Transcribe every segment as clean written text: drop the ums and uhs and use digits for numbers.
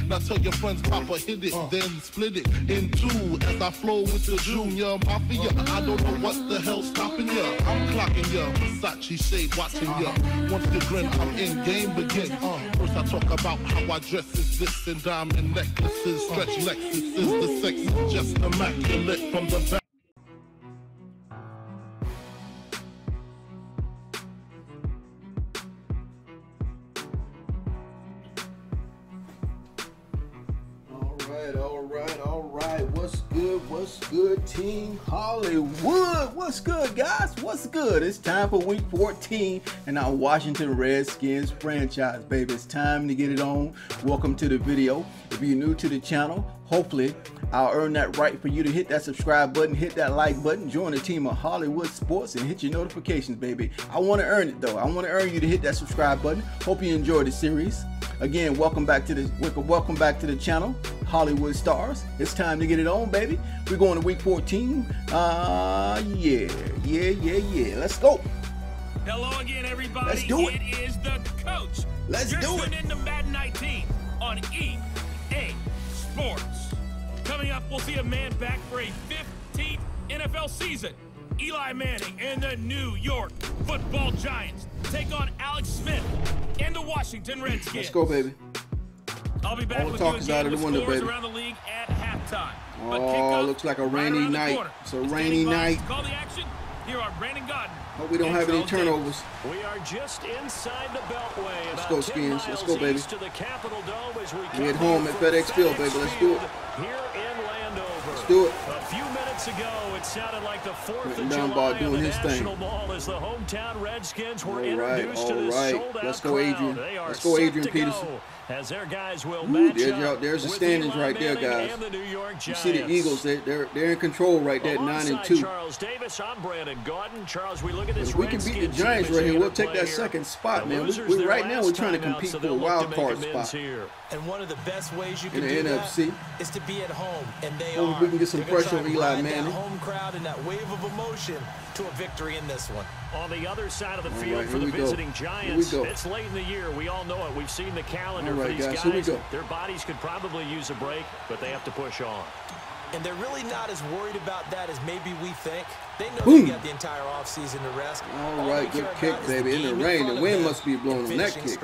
Now tell your friends, Papa hit it, then split it in two as I flow with the Junior Mafia. I don't know what the hell's stopping ya. I'm clocking ya, Versace shade watching ya. Once you grin, I'm in, game begin. First I talk about how I dress is this and diamond necklaces, stretch Lexuses, the sex is just immaculate from the back. What's good, Team Hollywood? What's good, guys? What's good? It's time for week 14 in our Washington Redskins franchise, baby. It's time to get it on. Welcome to the video. If you're new to the channel, hopefully I'll earn that right for you to hit that subscribe button, hit that like button, join the team of Hollywood Sports, and hit your notifications, baby. I want to earn it, though. I want to earn you to hit that subscribe button. Hope you enjoyed the series. Again, welcome back to the channel, Hollywood Stars. It's time to get it on, baby. We're going to week 14. Yeah. Let's go. Hello again, everybody. Let's do it. It is the coach. Let's do it. Into Madden 19 on EA Sports. Coming up, we'll see a man back for a 15th NFL season. Eli Manning and the New York Football Giants take on Alex Smith and the Washington Redskins. Let's go, baby. I'll be back with you again with scores around the league at halftime. Oh, looks like a rainy night. It's a rainy night. Call the action. Here are Brandon Godden. Hope we don't have any turnovers. We are just inside the Beltway. Let's go, Skins. Let's go, baby. To the Capitol Dome as we at home at FedEx Field, baby. Let's do it. Here in Landover. Let's do it. A few minutes ago, it sounded like the 4th of July doing his National Mall as the hometown Redskins were introduced to this sold-out Let's go, Adrian. Let's go, Adrian Peterson. As their guys will match up. There's the standings right there, guys. You see the Eagles? They're in control right there, 9-2. Charles Davis, I'm Brandon Gordon. Charles, we look at this. If we can beat the Giants right here, we'll take that second spot, man. Right now we're trying to compete for a wild card spot. And one of the best ways you can do that is to be at home, and they are. We can get some pressure on Eli Manning. Home crowd and that wave of emotion to a victory in this one. On the other side of the field for the visiting Giants, it's late in the year. We all know it. We've seen the calendar for these guys. Here we go. Their bodies could probably use a break, but they have to push on. And they're really not as worried about that as maybe we think. They know they got the entire offseason to rest. All right, good kick, baby. In the rain, the wind must be blowing on that kick.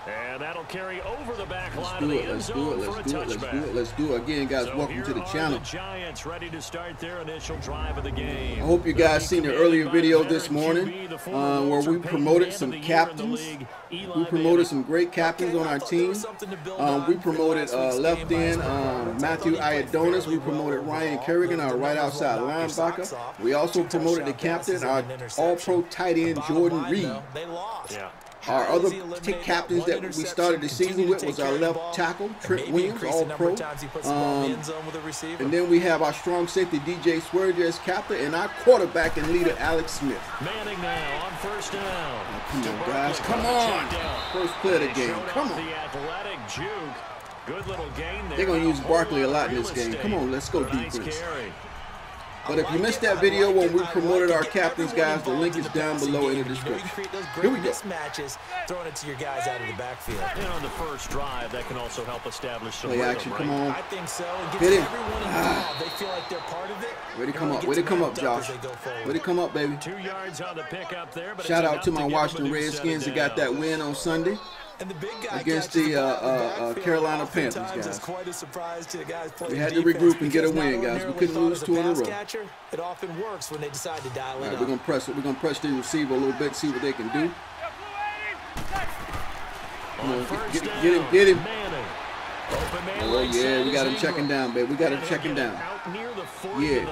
And that'll carry over the back line of the end zone for a touchback. Let's do it. Again, guys, welcome to the channel. The Giants ready to start their initial drive of the game. I hope you guys seen the earlier video this morning where we promoted some captains. We promoted some great captains on our team. We promoted left end Matthew Iodonis. We promoted Ryan Kerrigan, our right outside linebacker. We also promoted the captain, our all-pro tight end Jordan Reed. Our other captains that we started the season with was our left tackle, Trent Williams, all-pro. And then we have our strong safety, DJ Swerge, as captain, and our quarterback and leader, Alex Smith. Manning now on first down. Come on, guys. Come on. First play of the game. Come on. The athletic Youk. Good little gain there. They're going to use Barkley a lot in this game. Come on, let's go defense. But if you missed that video when we promoted our captains, guys, the link is down below in the description. Here we go. Mismatches, throwing it to your guys out of the backfield. And on the first drive, that can also help establish some play action. Come on. I think so. Hit him. They feel like they're part of it. Way to come up. Way to come up, Josh. Way to come up, baby. 2 yards on the pickup there. Shout out to my Washington Redskins that got that win on Sunday. And the big guy against the Carolina Panthers, guys. Quite a surprise to guys we had to regroup and get a win, guys. We couldn't lose 2 in a row. It often works when they decide to dial it up. We're gonna press it. We're gonna press the receiver a little bit, see what they can do. Come on, get him. Oh yeah, we got him checking down, baby. We got him checking down. Yeah.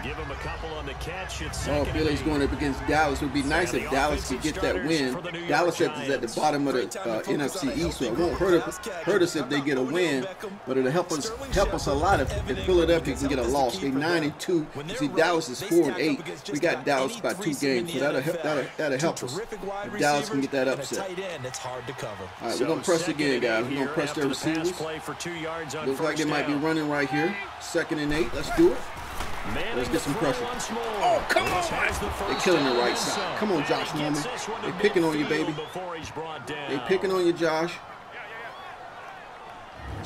Give him a couple on the catch. Oh, Philly's going up against Dallas. It would be nice if Dallas could get that win. Dallas is at the bottom of the NFC East, so it won't hurt us if they get a win, but it'll help us a lot if Philadelphia can get a loss. They're 9-2. You see, Dallas is 4-8. We got Dallas by 2 games, so that'll help us if Dallas can get that upset. All right, we're gonna press again, guys. We're gonna press their receivers. Looks like they might be running right here. 2nd and 8. Let's do it. Let's get some pressure. Oh, come on! They're killing the right side. Come on, Josh Norman. They're picking on you, baby. They're picking on you, Josh.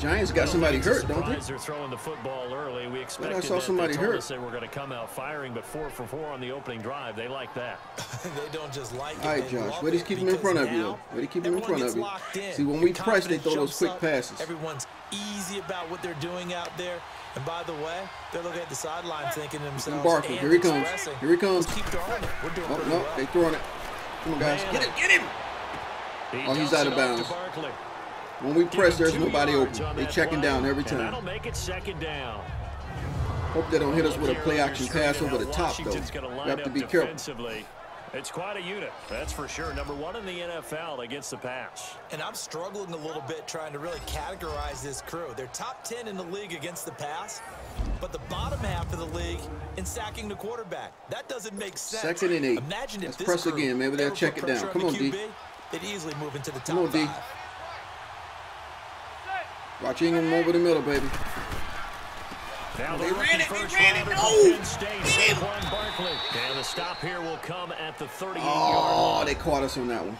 Giants got somebody hurt, don't they? They're throwing the football early. We expected I saw somebody hurt. They were going to come out firing, but 4 for 4 on the opening drive. They like that. They don't just like it. All right, Josh. Way to keep him in front of you. Way to keep him in front of you. See, when we press, they throw those quick passes. Everyone's easy about what they're doing out there. And by the way, they're looking at the sideline thinking to themselves. Barkley, here he comes. Here he comes. Keep throwing it. We're doing pretty no, well. they throwing it. Come on, guys. Get him, get him. Oh, he's out of bounds. When we press, there's nobody open. They checking down every time. That'll make it second down. Hope they don't hit us with a play action pass over the top, though. You have to be careful. It's quite a unit, that's for sure. Number 1 in the NFL against the pass. And I'm struggling a little bit trying to really categorize this crew. They're top 10 in the league against the pass, but the bottom half of the league in sacking the quarterback. That doesn't make sense. 2nd and 8. Imagine if Let's this press group again. Maybe they'll ever check put it down. pressure Come on, the D. QB, they'd easily move into the top Come on, D. 5. Watch Ingram over the middle, baby. Now They ran it. No! And the stop here will come at the 38-yard Oh, line. they caught us on that one.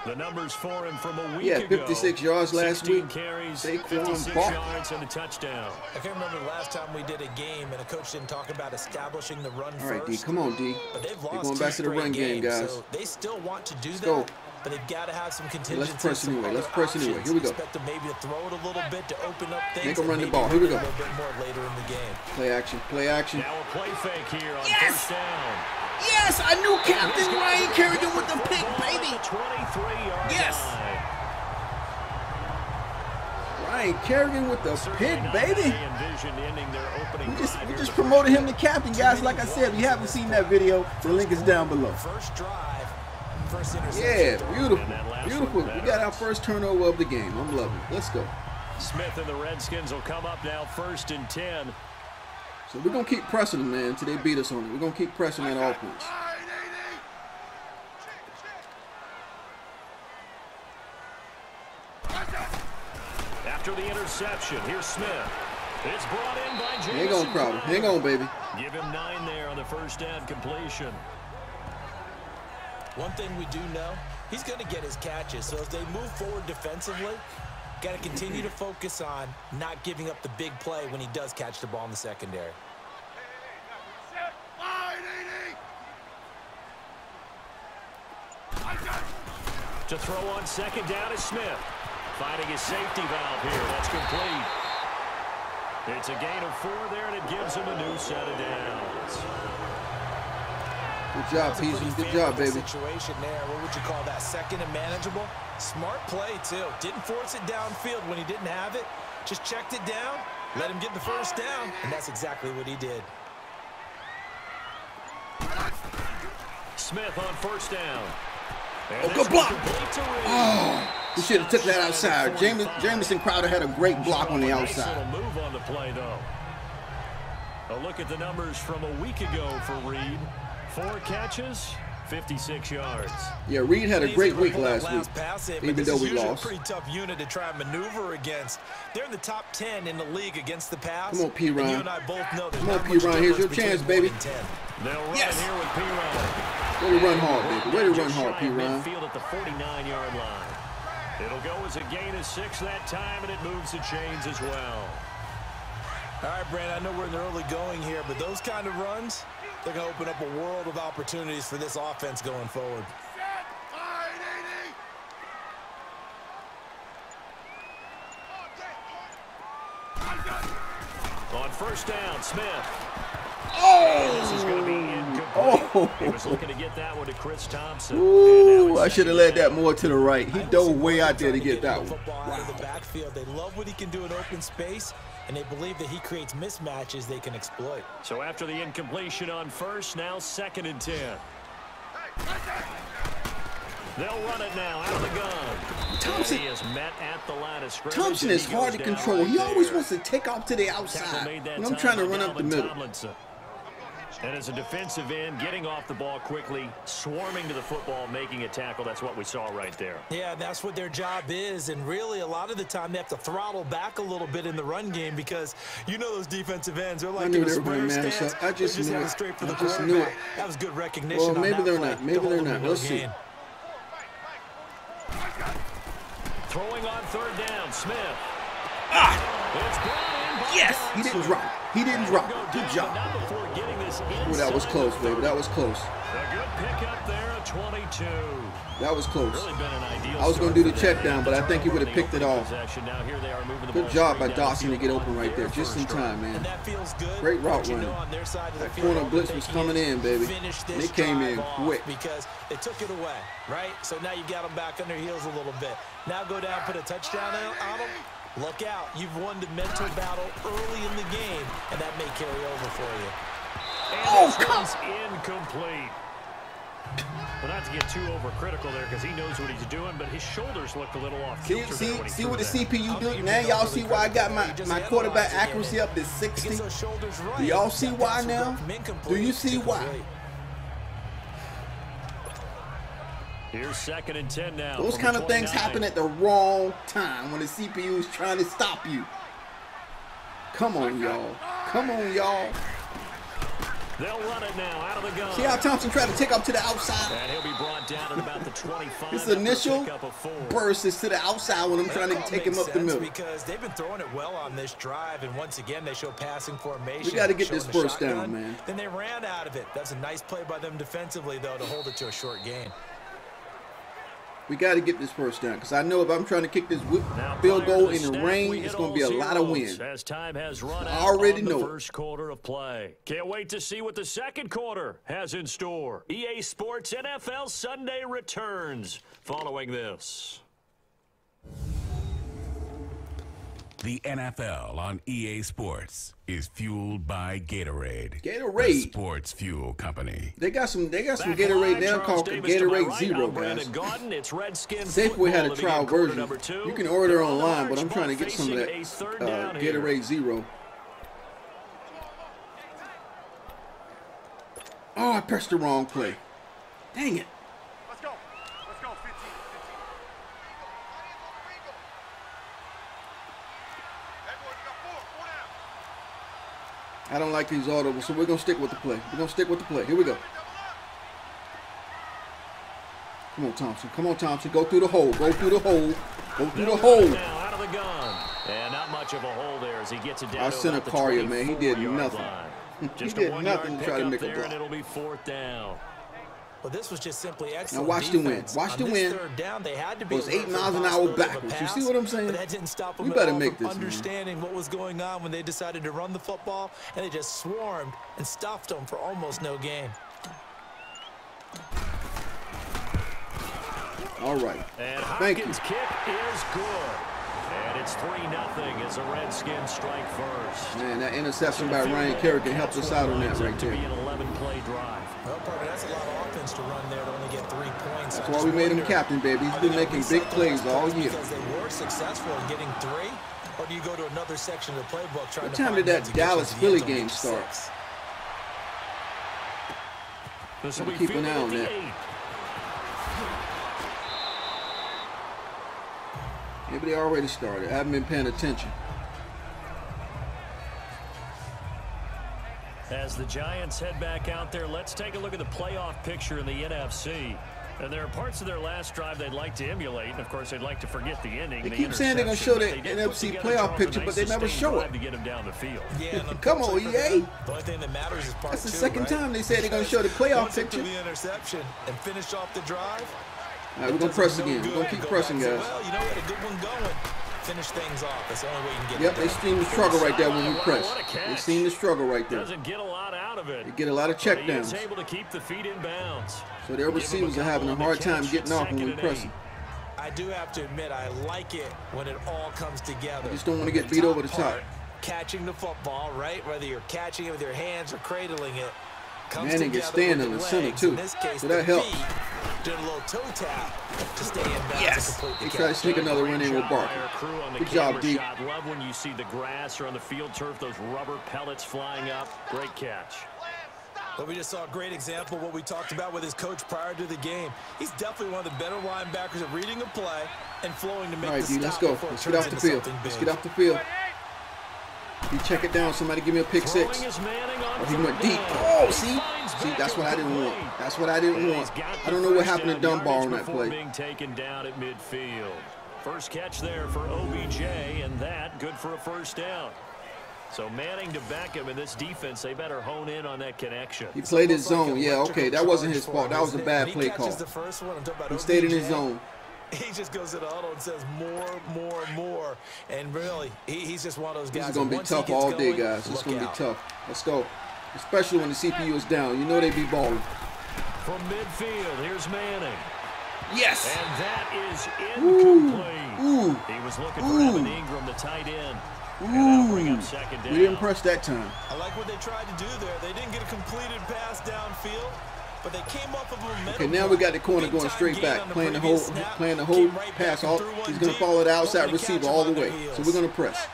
The numbers for him from a week Yeah, ago. 56 yards last week. Carries, Saquon 56 Barkley. yards and a touchdown. I can't remember the last time we did a game and a coach didn't talk about establishing the run All right, D. first. Come on, D. But they've They're lost going back to the run game, guys. So they still want to do Let's that. go. But they've got to have some contingency. Let's press anyway. Let's press anyway. Here we go. Expect them maybe to throw it a little bit to open up things. Make them run the and ball. maybe Here we go. A little bit more later in the game. Play action. Play action. Now a play fake here on Yes! first down. Yes, I knew Captain Ryan Kerrigan with the pick, baby. 23-yard Yes. line. Ryan Kerrigan with the pick, baby. They envisioned ending their opening We drive here just the promoted him to captain, guys. Like I said, if you haven't seen that video, the link is down below. First drive, first interception. Yeah, beautiful. And that last Beautiful. one We got our first turnover of the game. I'm loving it. Let's go. Smith and the Redskins will come up now 1st and 10. So we're going to keep pressing them, man, until they beat us on it. We're going to keep pressing that offense. After the interception, here's Smith. It's brought in by Jameson. Hang on, Crowder. Hang on, baby. Give him 9 there on the first down completion. One thing we do know, he's going to get his catches. So as they move forward defensively, got to continue to focus on not giving up the big play when he does catch the ball in the secondary. To throw on 2nd down is Smith. Finding his safety valve here. That's complete. It's a gain of 4 there, and it gives him a new set of downs. Good job, Peasy. Good job, baby. Situation there. What would you call that? 2nd and manageable? Smart play, too. Didn't force it downfield when he didn't have it. Just checked it down, let him get the first down, and that's exactly what he did. Smith on 1st down. Oh, good block. Oh, we should have took that outside. Jamison Crowder had a great block on the outside. Nice little move on the play, though. A look at the numbers from a week ago for Reed. 4 catches, 56 yards. Yeah, Reed had a great week last week, even though we lost. A pretty tough unit to try and maneuver against. They're in the top 10 in the league against the pass. Come on, P. Ryan. You and I both know Come on, P. Ryan. Here's your chance, baby. They'll run Yes. here with P. Ryan. Way to run hard, baby. Way to run hard, P. Ryan. Midfield at the 49-yard line. It'll go as a gain of 6 that time, and it moves the chains as well. All right, Brandon, I know we're in the early going here, but those kind of runs, they're going to open up a world of opportunities for this offense going forward. On 1st down, Smith. Oh! This is going to be incomplete. Oh! He was looking to get that one to Chris Thompson. Ooh, I should have led that more to the right. He dove way out there to get that one. Out of the backfield. They love what he can do in open space, and they believe that he creates mismatches they can exploit. So after the incompletion on 1st, now 2nd and 10. They'll run it now out of the gun. Thompson, He is met at the line of scrimmage. Thompson is hard to control. He always wants to take off to the outside when I'm trying to run up the middle. And as a defensive end, getting off the ball quickly, swarming to the football, making a tackle, that's what we saw right there. Yeah, that's what their job is, and really a lot of the time they have to throttle back a little bit in the run game because you know those defensive ends, they're like in a square stance. I just knew it. Straight for the I just knew it. That was good recognition. Well, maybe on that they're play. not. Maybe they're not. Let's see. Throwing on 3rd down, Smith. Yes! He didn't drop. He didn't drop. Good job. Oh, that was close, baby. That was close. A good pickup there at 22. That was close. Really been an ideal I was going to do the check down, but I think he would have picked it off. Now here they are moving the Good ball job by straight down Dawson to the get field open right there, just in time, man. And that feels good. Great route You running. know, on their side of the That field, corner blitz was coming in, baby. finish And this it came in drive off quick. because they took it away, right? So now you got them back on their heels a little bit. Now go down, put a touchdown on them. Look out. You've won the mental battle early in the game, and that may carry over for you. And this one's incomplete. Well, not to get too overcritical there because he knows what he's doing, but his shoulders looked a little off kilter. See what the CPU do? Now y'all see why I got my quarterback accuracy up to 60? Do y'all see why now? Do you see why? Here's 2nd and 10 now. Those kind of things happen at the wrong time when the CPU is trying to stop you. Come on, y'all. Come on, y'all. They'll run it now out of the gun. See how Thompson tried to take up to the outside? And he'll be brought down at about the 25. His initial burst is to the outside when I'm trying to take him up the middle. Because they've been throwing it well on this drive, and once again they show passing formation. We got to get this first down, man. Then they ran out of it. That's a nice play by them defensively, though, to hold it to a short gain. We got to get this first down because I know if I'm trying to kick this field goal in the rain, it's going to be a lot of wind. As time has run I already know the first quarter of play. Can't wait to see what the second quarter has in store. EA Sports NFL Sunday returns following this. The NFL on EA Sports is fueled by Gatorade. Gatorade, the sports fuel company. They got some Gatorade now called Gatorade Zero, guys. Safeway had a trial version. You can order online, but I'm trying to get some of that Gatorade Zero. Oh, I pressed the wrong play. Dang it. Let's go. Let's go, 15. I don't like these audibles, so we're going to stick with the play. We're going to stick with the play. Here we go. Come on, Thompson. Come on, Thompson. Go through the hole. Go through the hole. Go through the hole. Now out of the gun. And not much of a hole there as he gets it down. I sent a Carrier, man. He did nothing. Just he did nothing to try to make a block. And it'll be 4th down. Well, this was just simply excellent. Now watch the win. Watch the win. It was 8 miles an hour backwards. You see what I'm saying? But that didn't stop them we better make this, understanding what was going on when they decided to run the football, and they just swarmed and stuffed them for almost no gain. All right. And Thank you. Hopkins' kick is good. And it's 3-0 as the Redskins strike first. Man, that interception by Ryan Kerrigan helped us out on that right there. To be an 11-play drive. Well, partner, that's a lot of offense to run there to only get 3 points. That's why we made him captain, baby. He's been making big plays all year. Because they were successful in getting 3, or do you go to another section of the playbook trying what to time did that Dallas-Philly game start? We'll keep an eye on that. Maybe they already started. I haven't been paying attention. As the Giants head back out there, let's take a look at the playoff picture in the NFC. And there are parts of their last drive they'd like to emulate, and of course they'd like to forget the ending. They keep saying they're going to show the NFC playoff picture, but they never show it. To get them down the field. Yeah, come on, EA. The only thing that matters is part That's the 2, second time they said they're going to show the playoff picture. The interception and finish off the drive. All right, we're going to press again. We're going to keep pressing, guys. Well, you know, we had a good one going. Finish things off. That's the only way you can get Yep, they seem to struggle right there when we press. They seem to struggle right there. Doesn't get a lot out of it. They get a lot of checkdowns. Able to keep the feet in bounds. So their receivers are having a hard time getting off when we press them. I do have to admit, I like it when it all comes together. I just don't want to get beat over the top. Catching the football, right? Whether you're catching it with your hands or cradling it. Manning gets stand in the center too, so that helps. Doing a little toe tap to stay in bounds. Yes. He tried to sneak another run in with Barker. Good job, D. Love when you see the grass or on the field turf, those rubber pellets flying up. Great catch. Well, we just saw a great example of what we talked about with his coach prior to the game. He's definitely one of the better linebackers at reading a play and flowing to make the stop. All right, D, let's go. Let's get off the field. Let's get off the field. You check it down. Somebody give me a pick 6. Oh, he went deep. Oh, see, that's what I didn't want. That's what I didn't want. I don't know what happened to Dunbar on that play. Being taken down at midfield. First catch there for OBJ, and that good for a first down. So Manning to Beckham in this defense, they better hone in on that connection. He played his zone. Yeah, okay, that wasn't his fault. That was a bad play call. He stayed in his zone. He just goes to the huddle and says more. And really, he's just one of those guys. This is going to be tough all day, guys. It's going to be tough. Let's go. Especially when the CPU is down. You know they be balling. From midfield, here's Manning. Yes. And that is incomplete. He was looking for Evan Ingram, the tight end. Bring up second down. We didn't press that time. I like what they tried to do there. They didn't get a completed pass downfield, but they came up with momentum. Okay, now we got the corner going straight back, playing the whole pass off. He's going to follow the outside receiver all the way. So we're going to press.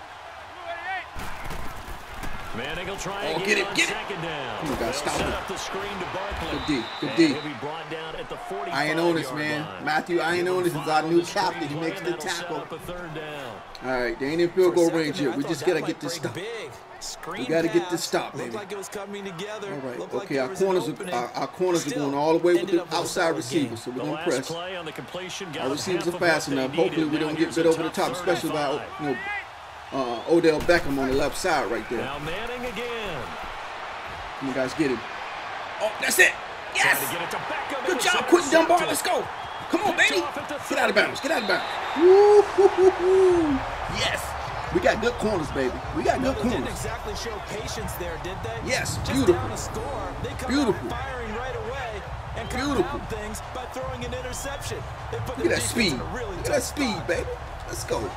Manning will try again get it. Second down. Come on, guys, stop Set it. up the screen to Barkley. Good D. He'll be brought down at the 45 I ain't on this, man. Matthew, I ain't on this. Is our new captain. He makes the tackle. All right, they ain't in field goal range here. We just got to get this stop. We got to get this stop, baby. Like it was coming together. All right, okay, our corners are going all the way with the outside receivers, so we're going to press. Our receivers are fast enough. Hopefully we don't get bit over the top, especially by, Odell Beckham on the left side right there. Now Manning again. Come on, guys, get him. Oh, that's it. Yes. Good job, Quentin Dunbar. Let's go. Come on, baby. Get out of bounds. Get out of bounds. Woo-hoo-hoo-hoo. Yes. We got good corners, baby. We got good corners. Didn't exactly show patience there, did they? Yes, Just beautiful. down a score, they come Beautiful. out firing right away and Beautiful. things by throwing an interception. They put Look at that speed. Look at that speed, baby. Let's go.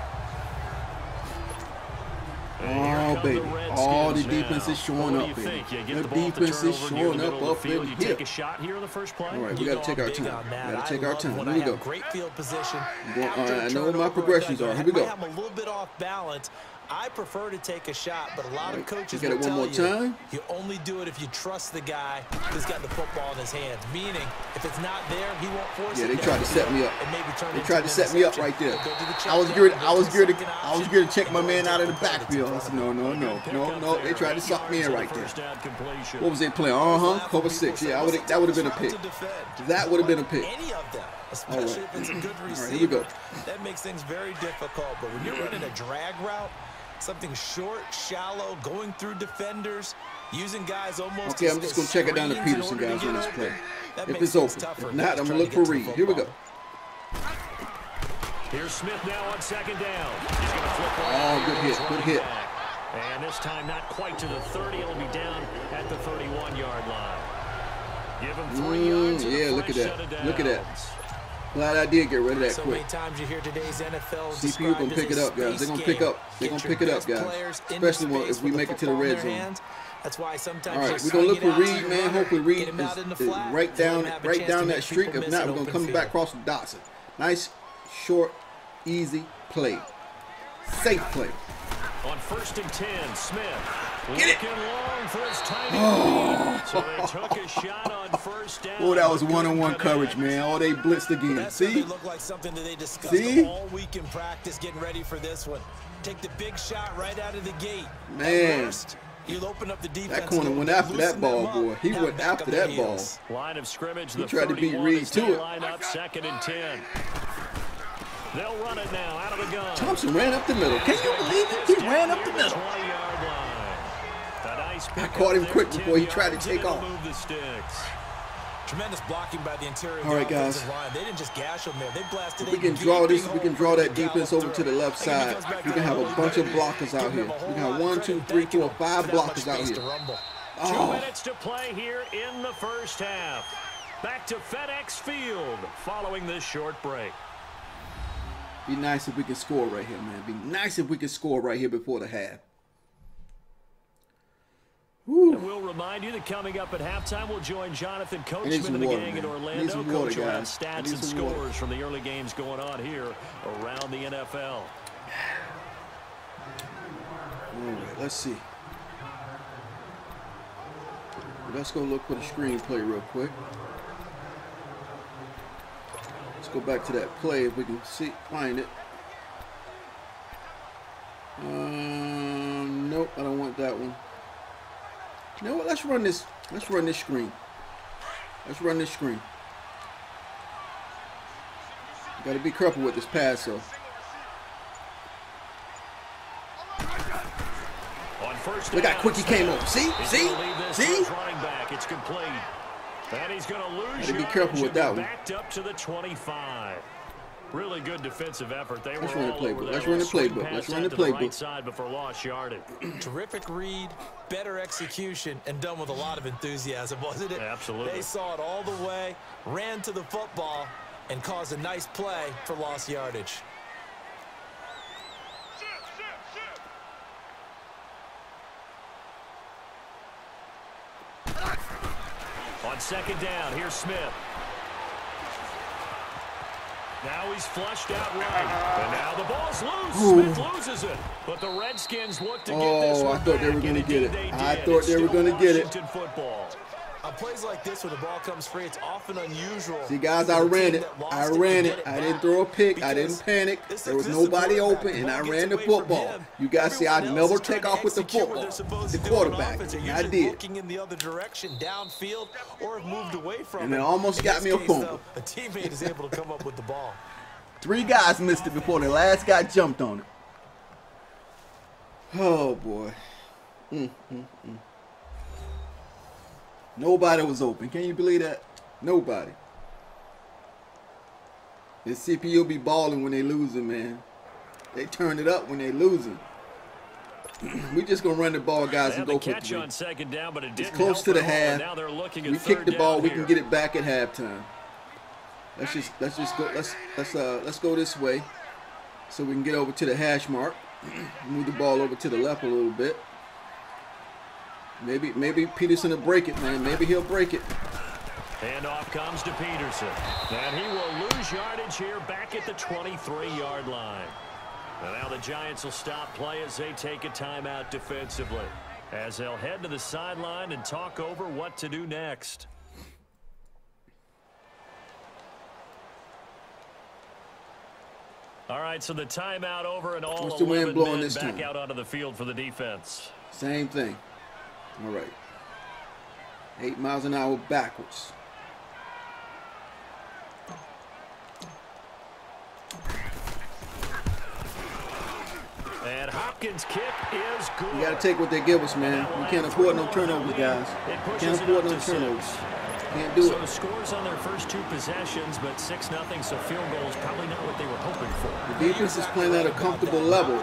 Oh, baby. All the defense is showing up, baby. The defense is showing up in here. Take a shot here in the first play. All right, we got to take our time. We got to take our time. Here we go. Great field position. I know what my progressions are. Here we go. I'm a little bit off balance. I prefer to take a shot, but a lot of coaches will tell you you only do it if you trust the guy who's got the football in his hands. Meaning, if it's not there, he won't force it. Yeah, they tried to set me up. They tried to set me up right there. I was geared to check my man out of the backfield. I said, no. They tried to suck me in right there. What was they playing? Cover 6. Yeah, that would have been a pick. That would have been a pick. Any of them, especially if it's a good receiver. All right, here we go. That makes things very difficult. But when you're running a drag route, something short, shallow, going through defenders, using guys almost. Okay, I'm just going to check it down to Peterson, guys, on this play. If it's open. If not, I'm going to look for Reed. Here we go. Here's Smith now on second down. He's going to flip right. Good hit. And this time not quite to the 30. It'll be down at the 31-yard line. Give him 3 yards. Yeah, look at that. Look at that. Glad I did get rid of that so quick. Many times you hear today's NFL CPU gonna pick it up, guys. They're gonna pick up. They're gonna pick it up, guys. Especially if we make it to the red zone. That's why sometimes. All right, we're gonna look for Reed, man. Hopefully Reed is right down that streak. If not, we're gonna come back across with Dotson. Nice, short, easy play. Safe play. On 1st and 10, Smith. Get it. Long for his tiny so they took a shot on 1st down. Oh, that was one-on-one coverage, man. Oh, they blitzed again. That See? Looked like something that they discussed all week in practice, getting ready for this one. Take the big shot right out of the gate. Man. You'll open up the defense. That corner went after that ball, boy. He went after that ball. Line of scrimmage. He tried to beat Reed to it. Line up 2nd and 10. They'll run it now out of the gun. Thompson ran up the middle. Can you believe it? He ran up the middle. I caught him quick before he tried to take off. Tremendous blocking by the interior. All right, guys. Line. They didn't just gash them there. They blasted. We can draw this. We can draw that defense over to the left side. We can have a bunch of blockers out here. We can have 1, 2, 3, 4, 5 blockers out here. 2 minutes to play here in the first half. Back to FedEx Field following this short break. Be nice if we could score right here, man. Be nice if we could score right here before the half. And we'll remind you that coming up at halftime, we'll join Jonathan Coachman and the gang in Orlando. Coach will have stats and scores from the early games going on here around the NFL. All right, let's see. Let's go look for the screenplay real quick. Let's go back to that play if we can find it. Nope, I don't want that one. You know what? Let's run this. Let's run this screen. Let's run this screen. Got to be careful with this pass, though. On first Look down, how quick he came over. See? he's See? gonna leave this to See? his running back. It's complete. And he's going to lose Gotta be careful with that one. Backed up to the 25. Really good defensive effort. They Let's were run the all over playbook. there. Let's run the Swing playbook. pass Let's run out the to the right playbook. side before lost yardage. Terrific read, better execution, and done with a lot of enthusiasm, wasn't it? Absolutely. They saw it all the way, ran to the football, and caused a nice play for lost yardage. On second down, here's Smith. Now he's flushed out right. And now the ball's loose. Ooh. Smith loses it. But the Redskins look to get this one I thought they were back, going to and get indeed it. they I did. thought It's they were still going to get it. Washington football. On plays like this where the ball comes free, it's often unusual. See, guys, for I the ran team it. that I lost to ran get it. I back. didn't throw a pick. I Because didn't panic. this There was exists nobody quarterback. open, and I Ball ran gets the away from football. him. You guys see, I Everyone never else is take trying off to with the execute what football. they're supposed The to do on quarterback. offense. They're And I usually did. looking in the other direction, downfield, or have moved away from And it. it almost In got this me a case, fumble. though, a teammate is able to come up with the ball. 3 guys missed it before the last guy jumped on it. Oh, boy. Nobody was open. Can you believe that? Nobody. The CPU be balling when they losing, man. They turn it up when they losing. We just gonna run the ball, guys, and go for catch on second down, but it It's didn't close help to the at all, half. and now they're looking at We third kick the ball. down We here. can get it back at halftime. Let's just go. Let's go this way, so we can get over to the hash mark. Move the ball over to the left a little bit. Maybe Peterson will break it, man. Maybe he'll break it. Handoff comes to Peterson. And he will lose yardage here back at the 23-yard line. And now the Giants will stop play as they take a timeout defensively, as they'll head to the sideline and talk over what to do next. All right, so the timeout over and all What's the wind 11 blowing men this back time? out onto the field for the defense. Same thing. All right. 8 miles an hour backwards. And Hopkins' kick is good. We got to take what they give us, man. We can't afford no turnovers, guys. Can't afford no turnovers. Can't do So it. scores on their first 2 possessions, but 6-0, so field goal is probably not what they were hoping for. The defense is playing at a comfortable level.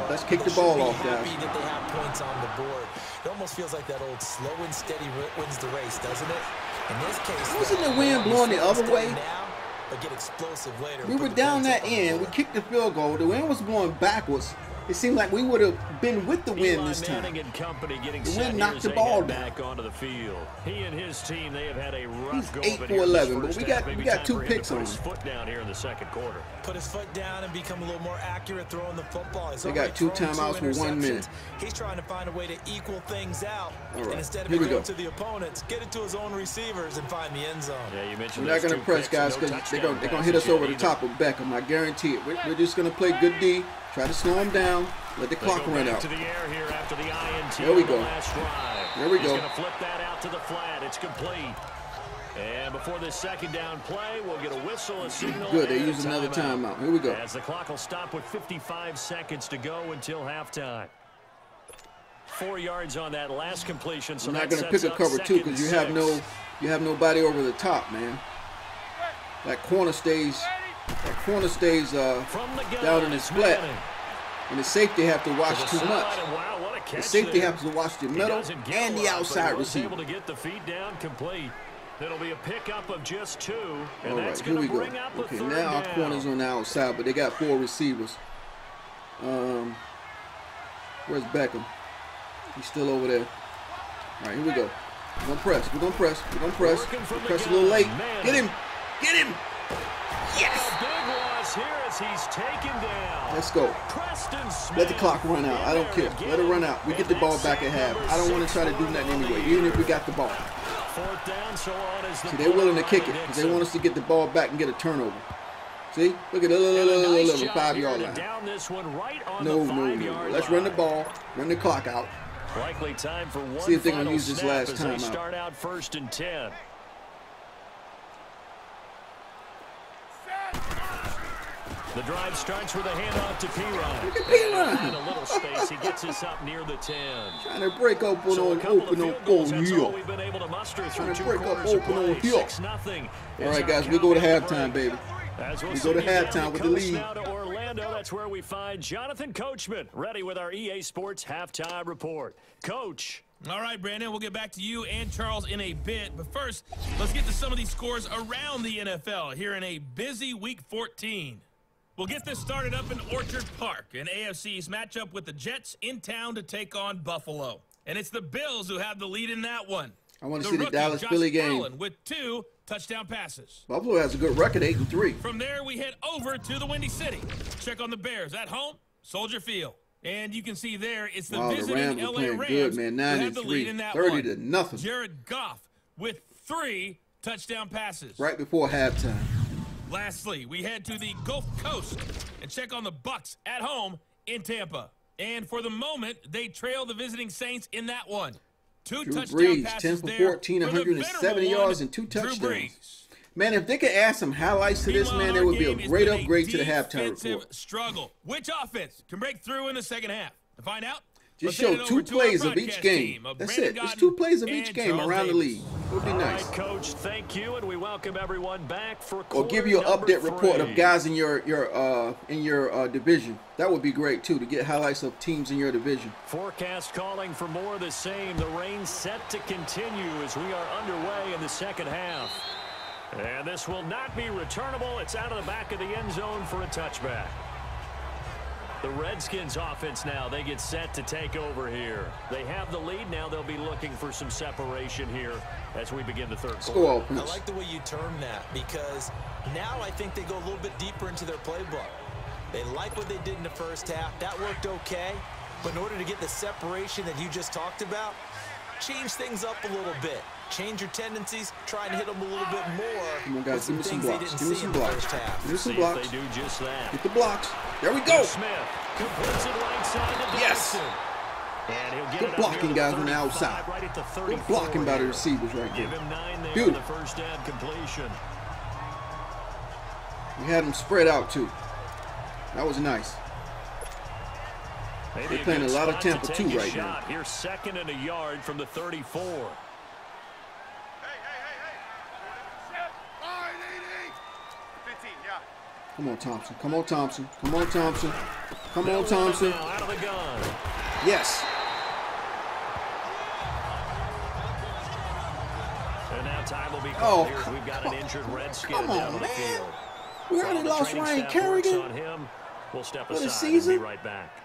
Let's kick the ball off, guys. That they have points on the board. It almost feels like that old slow and steady wins the race, doesn't it? In this case, Wasn't the wind blowing the other way? Now, but get explosive later. We were down that end. We kicked the field goal. The wind was blowing backwards. It seemed like we would have been with the wind Eli this time. Manning and company getting The set wind here knocked as the they ball head down. back onto the field. He and his team, they have had a rough He's go 8 of it for here in this 11, but first we half. got Maybe two time for him to picks put on his him. foot down here in the second quarter. Put his foot down and become a little more accurate throwing the football. He's They got already 2 thrown timeouts for 1 minute. interceptions. He's trying to find a way to equal things out. All right, And instead of here we going go. to the opponents, get it to his own receivers and find the end zone. Yeah, you mentioned We're not those going to 2 press, picks, guys, no because they're touchdown going to hit us passes over the yet top of Beckham. I guarantee it. We're just going to play good D, try to slow him down, let the They clock go run back out. to the air here after the INT There we on the go. last drive. There we He's go. going to flip that out to the flat. It's complete. And before this second down play, we'll get a whistle, a signal. Good, they and a used another timeout. Here we go. As the clock will stop with 55 seconds to go until halftime. 4 yards on that last completion. So I'm not that going to sets pick a up cover 2 2nd because and 6. you have nobody over the top, man. That corner stays From the gun, down in the it's split. Manning. And the safety have to watch To the too side, much. and wow, what a catch The safety there. has to watch the He middle doesn't get and a the lot, but outside he was receiver. able to get the feet down complete. It'll be a pickup of just 2, and All right, that's here going we to go. bring up a Okay, third now our down. corner's on the outside, but they got 4 receivers. Where's Beckham? He's still over there. All right, here we go. We're going to press. We're going to press. We're going to press. Working from the Press a gun. little late. Man. Get him. Get him. Yes. A big loss here as he's taken down. Let's go. Preston Smith Let the clock run out. I don't care. Let it run out. We get the ball back at half. I don't want to try to do nothing anyway, even if we got the ball. 4th down, so on is the See, they're willing to play kick it by because they want us to get the ball back and get a turnover. See? Look at And a nice the job 5-yard here to line. down this one right on No, the no, 5-yard no. Let's run the line. ball, run the clock out. Likely time for one See if they're gonna final use this snap last as they timeout. start out 1st and 10. The drive starts with a handoff to P-Ryan. Look at P-Ryan. And a little space as he gets us up near the 10. Trying to break open So a on couple of field goals, that's all Youk. we've been able to muster Trying through to 2 break up quarters of open on play. Youk. 6-0. All right, guys, we go to halftime, baby. As We go to halftime with the lead. Now to Orlando, that's where we find Jonathan Coachman, ready with our EA Sports halftime report. Coach. All right, Brandon, we'll get back to you and Charles in a bit. But first, let's get to some of these scores around the NFL here in a busy Week 14. We'll get this started up in Orchard Park, an AFC's matchup with the Jets in town to take on Buffalo. And it's the Bills who have the lead in that one. I want to see the Dallas-Philly game. Allen with 2 touchdown passes. Buffalo has a good record, 8-3. From there, we head over to the Windy City. Check on the Bears at home, Soldier Field. And you can see there, it's the visiting LA Rams good, man. who have the lead in that 30-0. Jared Goff with 3 touchdown passes. Right before halftime. Lastly, we head to the Gulf Coast and check on the Bucs at home in Tampa. And for the moment, they trail the visiting Saints in that one. 2 Drew touchdown Brees, passes 10 for there 14, for the 170 venerable yards, and 2 Drew touchdowns. Brees. Man, if they could add some highlights to this, man, there would be a great upgrade to the halftime report. Struggle. Which offense can break through in the second half? To find out, just show 2 plays of each game. That's it. Just 2 plays of each game around the league. It would be nice. All right, Coach, thank you, and we welcome everyone back for or give you an update report of guys in your division. That would be great too, to get highlights of teams in your division. Forecast calling for more of the same. The rain set to continue as we are underway in the second half. And this will not be returnable. It's out of the back of the end zone for a touchback. The Redskins offense now, they get set to take over here. They have the lead now. They'll be looking for some separation here as we begin the third quarter. I like the way you term that, because now I think they go a little bit deeper into their playbook. They like what they did in the first half. That worked okay. But in order to get the separation that you just talked about, change things up a little bit. Change your tendencies, try and hit them a little bit more. Come on, guys, give me some blocks. Give me some blocks. Give me some blocks. They do just that. Get the blocks. There we go. Smith completes it right side to yes. And he'll get good blocking, guys, on the outside. Right at the good blocking by the receivers right there. Give him 9 there beautiful. For the first down completion. We had them spread out too. That was nice. They're playing a lot of Tampa too right now. Here's 2nd and a yard from the 34. Come on, Thompson. Come on, Thompson. Come on, Thompson. Come on, Thompson. Out of the gun. Yes. And now time will be called here. We've got an injured Redskin down on the field. We already lost Ryan Kerrigan. On him. We'll step for the aside season. And be right back.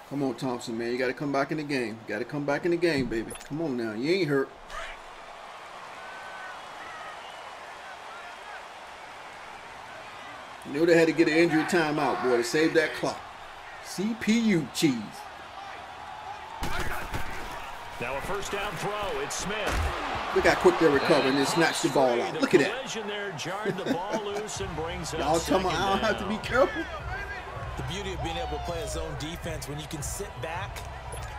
Come on, Thompson, man. You got to come back in the game. You got to come back in the game, baby. Come on now. You ain't hurt. You know they had to get an injury timeout, boy, to save that clock. CPU cheese. Now a first down throw. It's Smith. Look how quick they're recovering and snatch the ball out. Look at that. There jarred the ball loose and brings y'all tell me I don't have to be careful. The beauty of being able to play a zone defense when you can sit back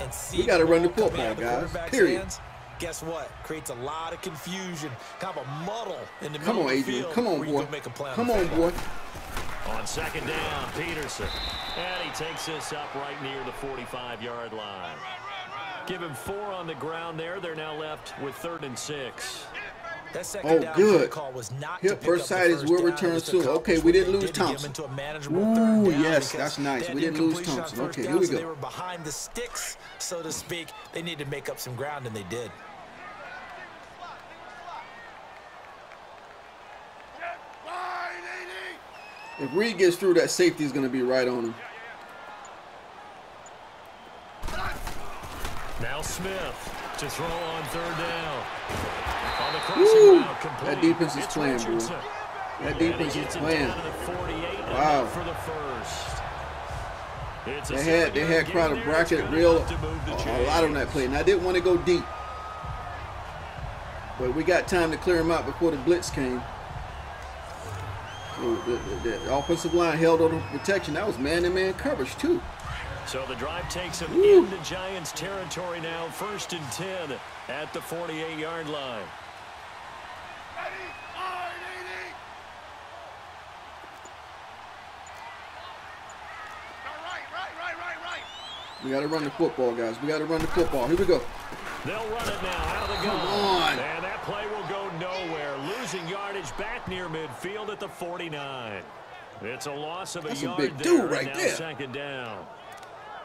and see. We got to run the football, guys. Period. Hands, guess what? Creates a lot of confusion, kind of a muddle in the Come middle on, of the Adrian. field. Come on, boy. Come on, boy. On 2nd down, Peterson. And he takes this up right near the 45-yard line. Give him 4 on the ground there. They're now left with 3rd and 6. That second down good. Call was not Here, first side is will return soon. Okay, we didn't lose Thompson. Ooh, yes, that's nice. We didn't lose Thompson. Okay, here we go. They were behind the sticks, so to speak. They need to make up some ground, and they did. If Reed gets through, that safety is going to be right on him. Now Smith to throw on 3rd down. On the crossing route, complete. That defense is playing, bro. That defense is playing. Wow. For the first. They had Crowder bracket real a lot on that play, and I didn't want to go deep, but we got time to clear him out before the blitz came. The offensive line held on protection. That was man-to-man coverage too. So the drive takes him into Giants territory now. 1st and 10 at the 48-yard line. We got to run the football, guys. We got to run the football. Here we go. They'll run it now out of the gun. Come on. And that play will go nowhere. Losing yardage back near midfield at the 49. It's a loss of a yard big there. dude right now there. 2nd down.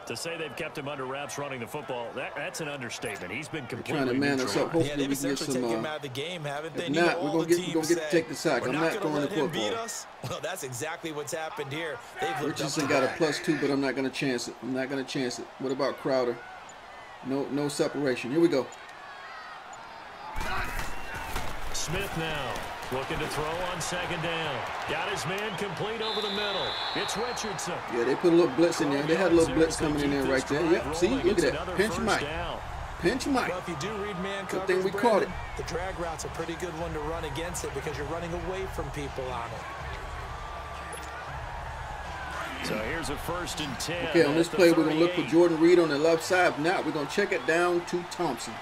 To say they've kept him under wraps running the football, that's an understatement. He's been completely trying to man us up. Yeah, Hopefully they've we can get essentially some. taken him out of the game, haven't they? If not, we're gonna get to take the sack. I'm not throwing the football. Well, that's exactly what's happened here. They've Richardson got a +2, but I'm not gonna chance it. I'm not gonna chance it. What about Crowder? No separation. Here we go. Smith now looking to throw on 2nd down. Got his man complete over the middle. It's Richardson. Yeah, they put a little blitz in there. They had a little blitz coming in there right there. Yep, see, look at that. Pinch Mike. Pinch Mike. Well, if you do read man Good coverage, thing we caught it. The drag route's a pretty good one to run against it because you're running away from people on it. So here's a 1st and 10. Okay, on this play, we're going to look for Jordan Reed on the left side. If not, we're going to check it down to Thompson.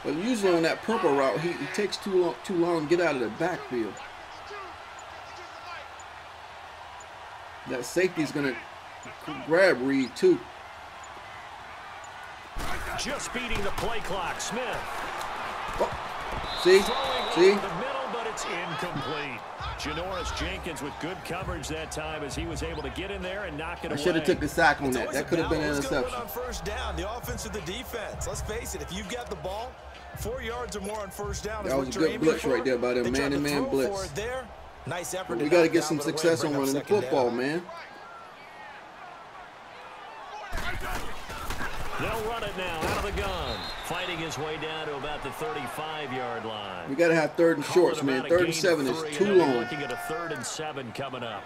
But usually on that purple route, he takes too long to get out of the backfield. That safety's going to grab Reed, too. Just beating the play clock. Smith. Oh, see? The middle, but it's incomplete. Janoris Jenkins with good coverage that time as he was able to get in there and knock it away. I should have took the sack on that. That could have been an interception. On 1st down, the offense or the defense. Let's face it, if you've got the ball, 4 yards or more on 1st down. That was a good blitz right there by them man-to-man blitz. Nice effort. We got to get some success on running the football, man. They'll run it now out of the gun. Fighting his way down to about the 35-yard line. We got to have 3rd and shorts, man. 3rd and 7 is too long. Looking at a 3rd and 7 coming up.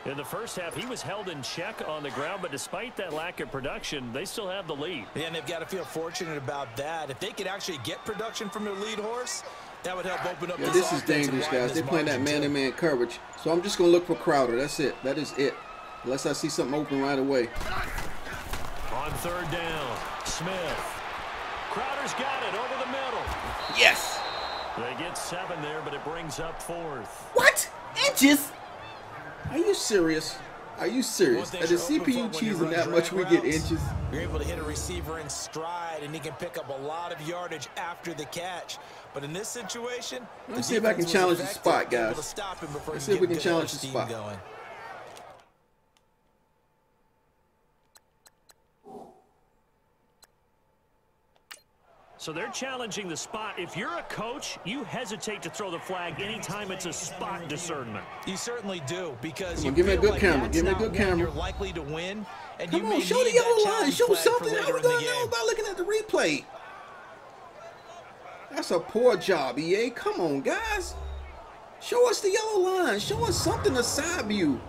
In the first half, he was held in check on the ground, but despite that lack of production, they still have the lead. Yeah, and they've got to feel fortunate about that. If they could actually get production from their lead horse, that would help open up. Yeah, this is dangerous, guys. They're playing that man-to-man coverage. So I'm just going to look for Crowder. That's it. That is it. Unless I see something open right away. On 3rd down, Smith. Crowder's got it over the middle. Yes. They get 7 there, but it brings up 4th. What? Inches? Are you serious? Are you serious? At the CPU cheesing that much, we get inches. You're able to hit a receiver in stride, and he can pick up a lot of yardage after the catch. But in this situation, let's see if I can challenge the spot, guys. Let's see if we can challenge the spot. So they're challenging the spot. If you're a coach, you hesitate to throw the flag anytime it's a spot discernment. You certainly do, because you give me a good like camera. Give me a good camera. You're likely to win, and Come you on, may show the need yellow that line. Show flag something. for How we later in gonna the know game. about looking at the replay? That's a poor job, EA. Come on, guys. Show us the yellow line. Show us something to side view.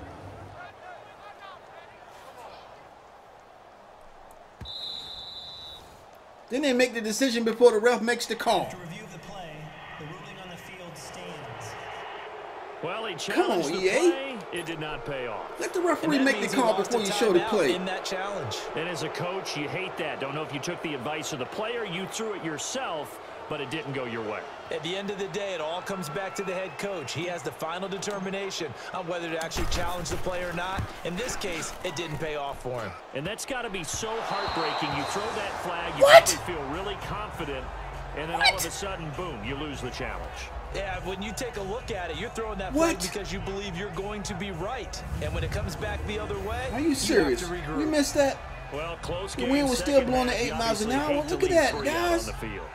Then they make the decision before the ref makes the call. To review the play, the ruling on the field stands. Well, he challenged the play. It did not pay off. Let the referee make the call before you show the play. In that challenge. And as a coach, you hate that. Don't know if you took the advice of the player, you threw it yourself, but it didn't go your way. At the end of the day, it all comes back to the head coach. He has the final determination on whether to actually challenge the play or not. In this case, it didn't pay off for him. And that's got to be so heartbreaking. You throw that flag, you probably feel really confident, and then all of a sudden, boom, you lose the challenge. Yeah, when you take a look at it, you're throwing that flag because you believe you're going to be right. And when it comes back the other way, are you serious? We missed that. Well, close the game. wind was still blowing at 8 miles an hour. Look at that, guys.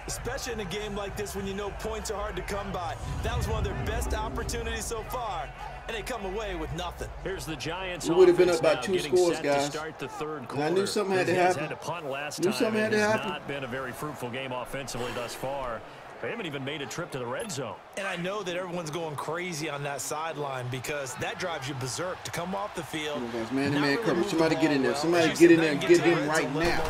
Especially in a game like this when you know points are hard to come by. That was one of their best opportunities so far, and they come away with nothing. Here's the Giants. We would have been up by 2 scores, guys. Start the third quarter. And I knew something had to happen. Had to punt last Knew time. something had to happen. It's not been a very fruitful game offensively thus far. They haven't even made a trip to the red zone. And I know that everyone's going crazy on that sideline because that drives you berserk to come off the field. Oh, guys, man-to-man coverage. Somebody get in there. Somebody get in there and get him right now.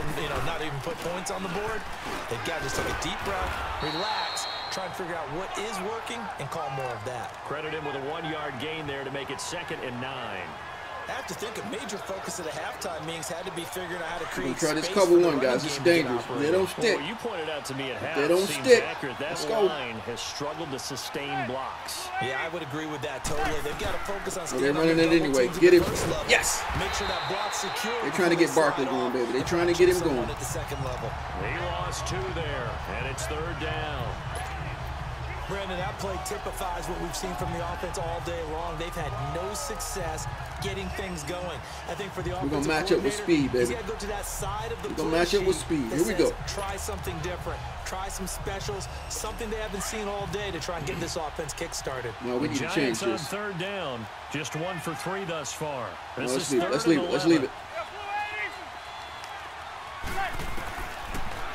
Not even put points on the board. They've got to just take a deep breath, relax, try and figure out what is working, and call more of that. Credit him with a 1-yard gain there to make it 2nd and 9. I have to think a major focus of the halftime meetings had to be figuring out how to create try this space cover for one, the guys. running It's game to get dangerous. They operating. don't stick. Well, you pointed out to me at half. They don't seems stick. accurate. That Let's go. line has struggled to sustain blocks. Yeah, I would agree with that totally. They've got to focus on They're staying running on it the double anyway. teams at Get the him. first level. Yes. Make sure that block's secure. They're trying to get before they Barkley slide going, off baby. They're and trying to punch get him someone going. at the second level. He lost 2 there, and it's 3rd down. Brandon, that play typifies what we've seen from the offense all day long. They've had no success getting things going. I think for the offensive We're gonna match up with speed, baby. He's got to go to that side of the We're gonna match up with speed. Here we go. Try something different. Try some specials. Something they haven't seen all day to try and get this offense kick-started. No, we need to change Giants on this. 3rd down. Just 1 for 3 thus far. No, This let's is leave it. 3rd Let's leave and it. Let's leave 11. it.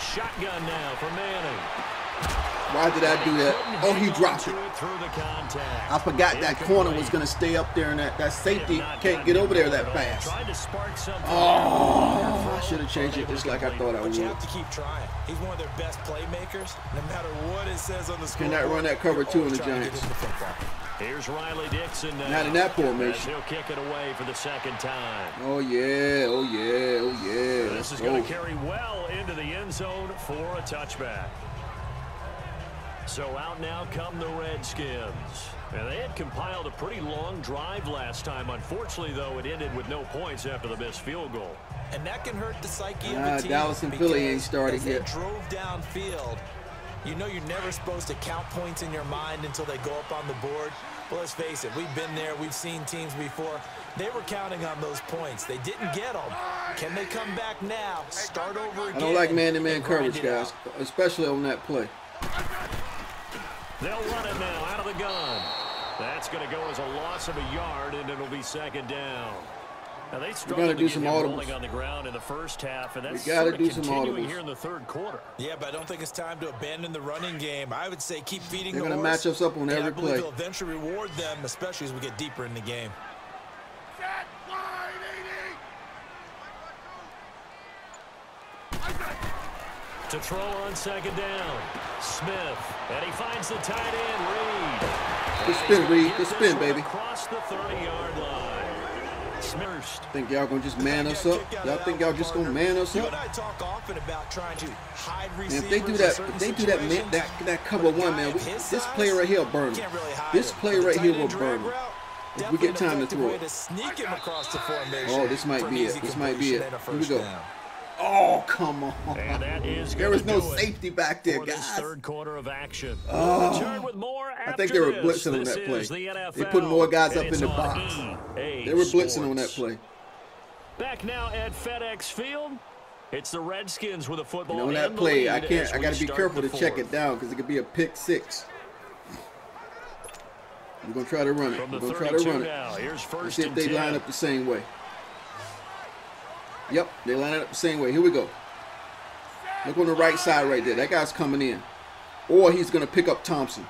Shotgun now for Manning. Why did I do that? Oh, he dropped it. Through the contact. I forgot that corner was going to stay up there, and that safety can't get over there that fast. Tried to spark something. Oh, I should have changed it just like I thought I But would. you have to keep trying. He's one of their best playmakers, no matter what it says on the scoreboard. Cannot run that cover two in the Giants. Here's Riley Dixon now. Not in that As formation. he'll kick it away for the 2nd time. Oh, yeah. Oh, yeah. Oh, yeah. This is Let's going go. to carry well into the end zone for a touchback. So out now come the Redskins. And they had compiled a pretty long drive last time. Unfortunately, though, it ended with no points after the missed field goal. And that can hurt the psyche of the team. Dallas and Philly ain't started as they yet. drove downfield. You know you're never supposed to count points in your mind until they go up on the board. Well, let's face it, we've been there. We've seen teams before. They were counting on those points. They didn't get them. Can they come back now? Start over again. I don't like man-to-man and grind coverage, it guys, out. especially on that play. They'll run it now out of the gun. That's going to go as a loss of a yard, and it'll be 2nd down. Now they struggled to do get some him audibles. rolling on the ground in the first half, and that's gotta sort of do some continuing audibles. here in the 3rd quarter. Yeah, but I don't think it's time to abandon the running game. I would say keep feeding They're the gonna horse. match us up on And every I believe play. they'll eventually reward them, especially as we get deeper in the game. To throw on 2nd down, Smith, and he finds the tight end, Reed. Good spin, Reed. Good spin, baby. Across the 30-yard line. Smith. Think y'all gonna just man us up? Y'all think y'all just gonna man us You up? and I talk often about trying to hide And receivers. if they do in that, certain if they do that, man, situations. that cover one, man, this play right here will burn them. Can't really hide This him. play But the right tight here end will drag burn them. route, If we get definitely an time to effective throw way it. to sneak him across the formation. Oh, this might for an be easy it. This might be completion it. and a Here we first go. down. Oh, come on. And that is There was no gonna do it safety back there, for this guys. 3rd quarter of action. Oh. We'll return with more I after think they were this. blitzing on This that play. is the NFL, They put more guys up and in the it's on box. EA They were blitzing on that Sports. play. Back now at FedEx Field, it's the Redskins with a football. You know, on that and the play, lead I as we got to be start careful the to check 4th. it down because it could be a pick 6. We're gonna try to run it. From We're the gonna try 32 to run it. now, here's Let's first see if and they 10. line up the same way. Yep, they line it up the same way. Here we go. Look on the right side right there. That guy's coming in. Or he's going to pick up Thompson.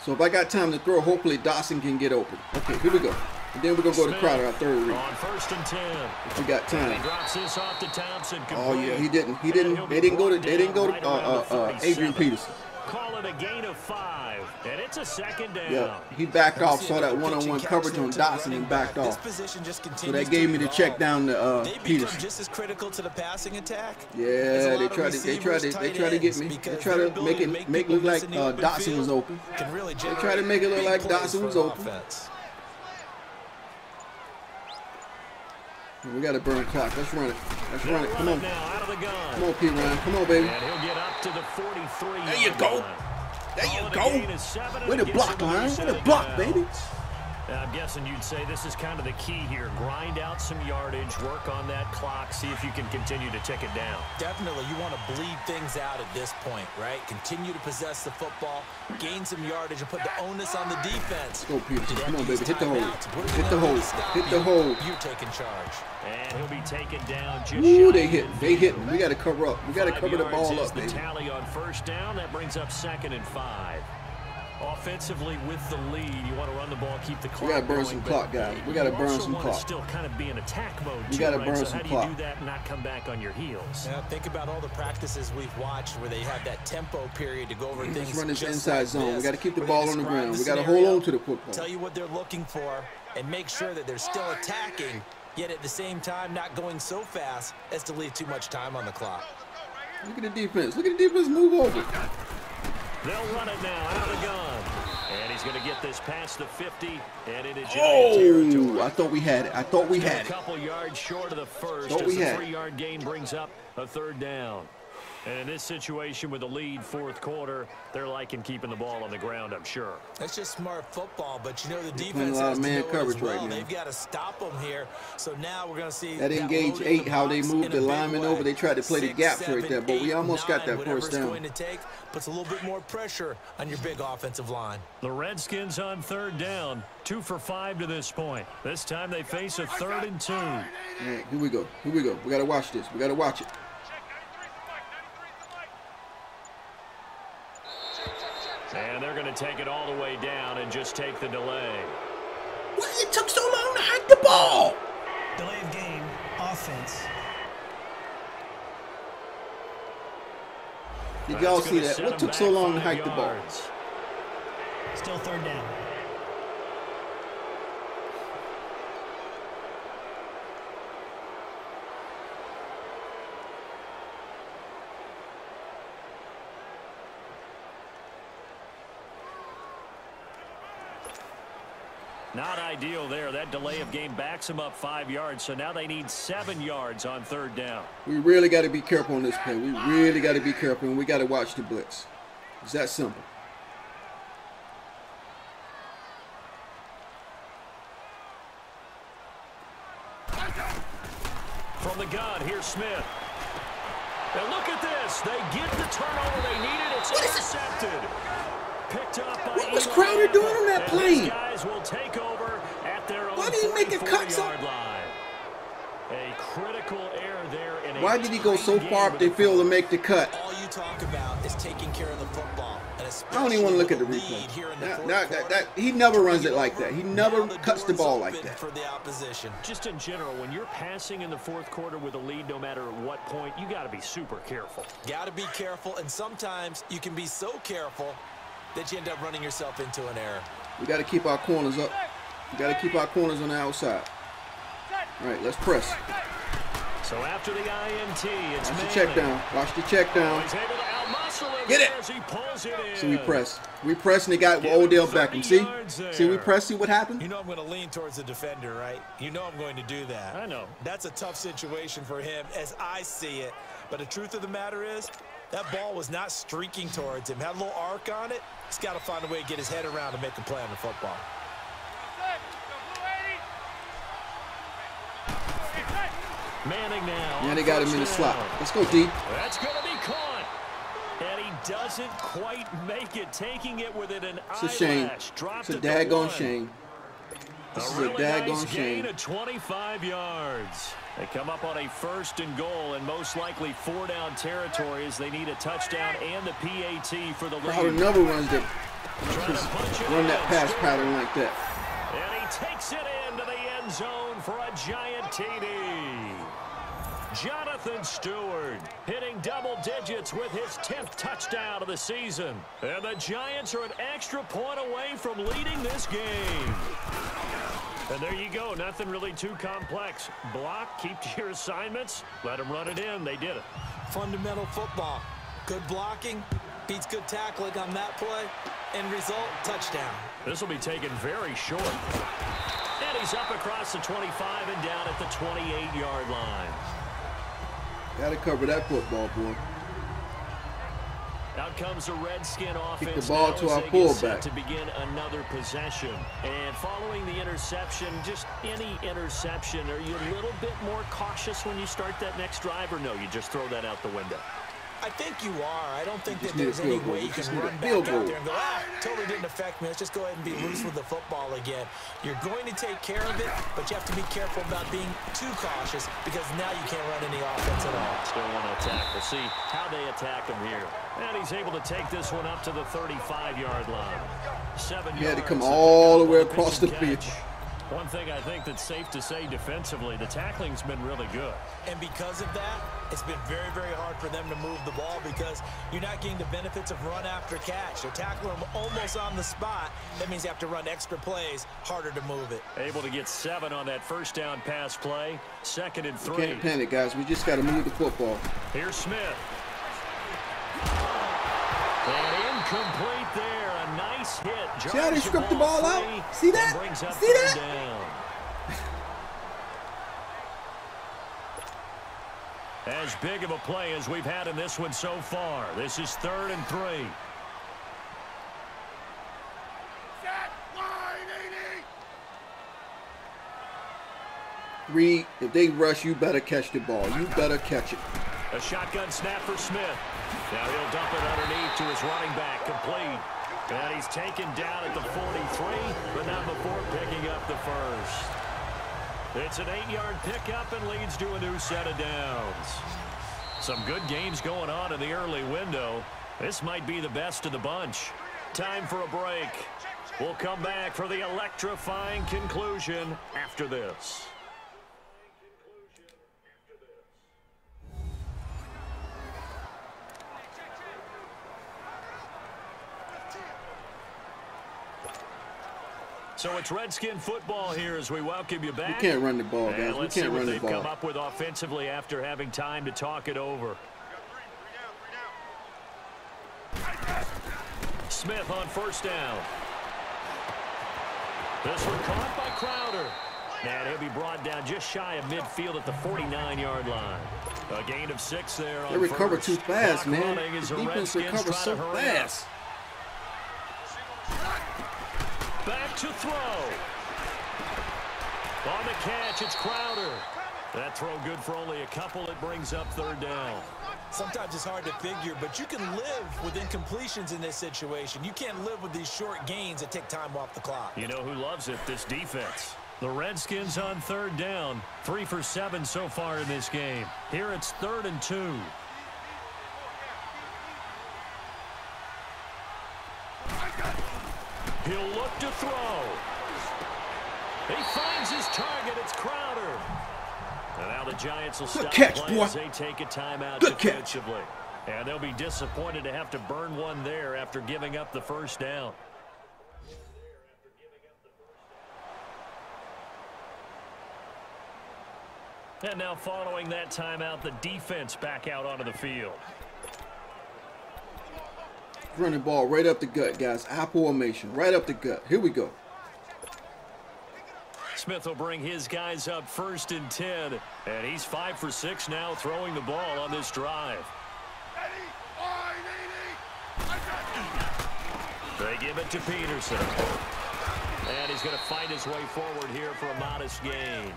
So if I got time to throw, hopefully Dawson can get open. Okay, here we go. And then we're going to go to Crowder, our 3rd read. On 1st and 10. If we got He time. drops this off to Thompson. Oh complete. yeah, he didn't. And he'll be They didn't go to brought down right around the Adrian 37. Peterson. Call it a gain of 5, and it's a 2nd down. Yeah, he backed off, saw that Pitching one-on-one couch coverage there on to the Dawson running and backed back. This off. position just So continues that gave me to the check evolve. down to They become Peterson. just as critical to the passing attack. Yeah, as a lot they of tried to get me. They because tried their to ability make it look people miss like in the open Dawson was field open. can really They tried to generate make it look big like plays Dawson for was an open. offense. We got to burn clock. Let's run it. Let's run it. Come on. Now out of the gun. Come on, P. Ryan. Come on, baby. And he'll get up to the 43. There you go. There you go. Way to block, Ryan. Way to block, baby. I'm guessing you'd say this is kind of the key here. Grind out some yardage, work on that clock, see if you can continue to tick it down. Definitely, you want to bleed things out at this point, right? Continue to possess the football, gain some yardage, and put the onus on the defense. Go, Peterson. Did Come on, that baby. use Hit the hole. timeouts? What are they Hit the gonna do hole. to stop Hit the you? hole. You're taking charge. And he'll be taken down just Ooh, shy they of hit. midfield. They hit. We got to cover up. We got to 5 cover the yards ball is up, the baby. tally on 1st down. That brings up 2nd and 5. Offensively, with the lead, you want to run the ball, keep the clock We got to burn going, some clock, guys. We got to burn some clock. Still kind of be in attack mode. We got to burn so some how clock. do you do that and not come back on your heels? Now, think about all the practices we've watched where they have that tempo period to go over things. Let's run this just inside like zone. this. We got to keep the We're ball gonna on the describe ground. the We got to scenario, hold on to the football. tell you what they're looking for, and make sure that they're still attacking, yet at the same time not going so fast as to leave too much time on the clock. Look at the defense. Look at the defense move over. They'll run it now out of the gun. And he's going to get this past the 50 and into Giant territory. I thought we had it. I thought we had A it. couple yards short of the first Thought as we the had it. 3-yard gain brings up a third down. And in this situation with the lead fourth quarter, they're liking keeping the ball on the ground, I'm sure. That's just smart football, but you know the playing defense a lot has of to man know it coverage as well. right now. They've got to stop them here. So now we're going to see That engage loading 8, the how they box moved in the a big linemen way. over. They tried to play the 6, gaps 7, right there, but we 8, almost got 9, that whatever first it's down. going to take, puts a little bit more pressure on your big offensive line. The Redskins on third down, 2 for 5 to this point. This time they face a 3rd and 2. All right, here we go. Here we go. We got to watch this. We got to watch it. And they're going to take it all the way down and just take the delay. Why it took so long to hike the ball? Delay of game, offense. Did y'all That's see gonna that? set What them took back so long to 5 hike the ball? yards. Still third down. Not ideal there. That delay of game backs them up 5 yards, so now they need 7 yards on third down. We really got to be careful on this play. We really got to be careful, and we got to watch the blitz. It's that simple. From the gun, here's Smith. And look at this. They get the turnover they needed. It's intercepted. Picked up by What was Eli Crowder doing Apple. on that And play? These guys will take over at their own Why did he make a cut so- 44-yard line. A critical error there. In a Why did he go so tight far game up the with field to make the cut? All you talk about is taking care of the football. And I don't even want to look at the replay. He never runs it like that. He never cuts the ball like that. For the opposition. Just in general, when you're passing in the fourth quarter with a lead, no matter what point, you got to be super careful. Got to be careful, and sometimes you can be so careful that you end up running yourself into an error. We got to keep our corners up. We got to keep our corners on the outside. All right, let's press. So after the INT, it's Watch the check down. Watch the check down. He's able to outmuscle him Get it. as he pulls it in. See, we press. We press, and they got Give him Odell 30 Beckham. See? yards there. See, we press. See what happened? You know I'm going to lean towards the defender, right? You know I'm going to do that. I know. That's a tough situation for him as I see it. But the truth of the matter is, that ball was not streaking towards him. Had a little arc on it. He's got to find a way to get his head around and make a play on the football. Manning now. Yeah, on they got him in the first slot. down. Let's go, D. That's going to be caught. And he doesn't quite make it, taking it within an It's a shame. eyelash. Dropped It's a it to daggone 1. shame. This is a really daggone nice gain shame. of 25 yards. They come up on a 1st and goal and most likely 4-down territory as they need a touchdown and the PAT for the Crowder lead. never runs that. Trying to punch it Run in. that pass pattern like that. And he takes it into the end zone for a giant TD. Jonathan Stewart hitting double digits with his 10th touchdown of the season. And the Giants are an extra point away from leading this game. And there you go. Nothing really too complex. Block, keep to your assignments, let them run it in. They did it. Fundamental football. Good blocking beats good tackling on that play. End result, touchdown. This will be taken very short. And he's up across the 25 and down at the 28-yard line. Got to cover that football, boy. Out comes the Redskin offense. Kick the ball now to as our they get set fullback. to begin another possession. And following the interception, just any interception, are you a little bit more cautious when you start that next drive, or no, you just throw that out the window? I think you are. I don't think that need a there's any field goal. way We you just can need a run field back out goal. there and go, totally didn't affect me. Let's just go ahead and be loose with the football again. You're going to take care of it, but you have to be careful about being too cautious because now you can't run any offense at all. Still want to attack. We'll see how they attack him here. And he's able to take this one up to the 35-yard line. 7 yards. He had to come all the way across the field. One thing I think that's safe to say defensively, the tackling's been really good. And because of that, it's been very, very hard for them to move the ball because you're not getting the benefits of run after catch. They're tackling them almost on the spot. That means you have to run extra plays, harder to move it. Able to get 7 on that first down pass play. 2nd and 3. Can't panic, guys. We just got to move the football. Here's Smith. And incomplete there. A nice hit. See how they stripped the ball out? See that? See that? As big of a play as we've had in this one so far. This is 3rd and 3. Reed, if they rush, you better catch the ball. You better catch it. A shotgun snap for Smith. Now he'll dump it underneath to his running back. Complete. And he's taken down at the 43, but not before picking up the first. It's an 8-yard pickup and leads to a new set of downs. Some good games going on in the early window. This might be the best of the bunch. Time for a break. We'll come back for the electrifying conclusion after this. So it's Redskin football here as we welcome you back. We can't run the ball, guys. We can't run the ball. Let's see what they've come up with offensively after having time to talk it over. Smith on first down. This one caught by Crowder. And he'll be brought down just shy of midfield at the 49-yard line. A gain of 6 there on They recover too fast, Clock man. running as The the defense Redskins recovers try so to hurry fast. up. Back to throw. On the catch, it's Crowder. That throw good for only a couple. It brings up 3rd down. Sometimes it's hard to figure, but you can live with incompletions in this situation. You can't live with these short gains that take time off the clock. You know who loves it? This defense. The Redskins on 3rd down. 3 for 7 so far in this game. Here it's 3rd and 2. He'll look to throw. He finds his target. It's Crowder. And now the Giants will stop play as they take a timeout defensively. And they'll be disappointed to have to burn one there after giving up the first down. And now following that timeout, the defense back out onto the field. Running ball right up the gut, guys. I formation right up the gut. Here we go. Smith will bring his guys up 1st and 10. And he's 5 for 6 now throwing the ball on this drive. They give it to Peterson. And he's going to find his way forward here for a modest gain.